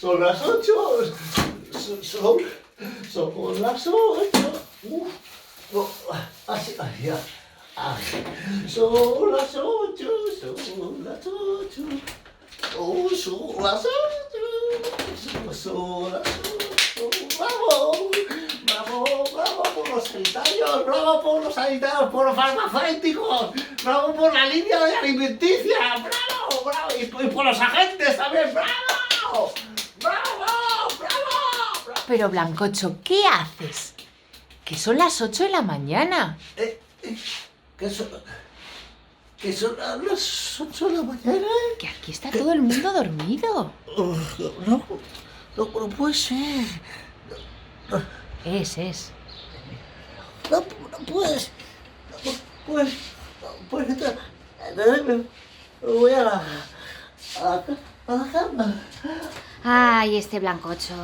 Son las 8. Son las 8. Así, ya. Son las 8. Son las 8. Son las 8. Son las 8. ¡Bravo! ¡Bravo por los sanitarios! ¡Bravo por los sanitarios! ¡Por los farmacéuticos! ¡Bravo por la línea de alimenticia! ¡Bravo! Y por los agentes también! ¡Bravo! ¡Bravo! Pero Blancocho, ¿qué haces? Que son las 8 de la mañana. ¿Qué son las 8 de la mañana? Que aquí está todo el mundo dormido. No puede ser. Es. No puedes. Me voy a la cama. Ay, este Blancocho.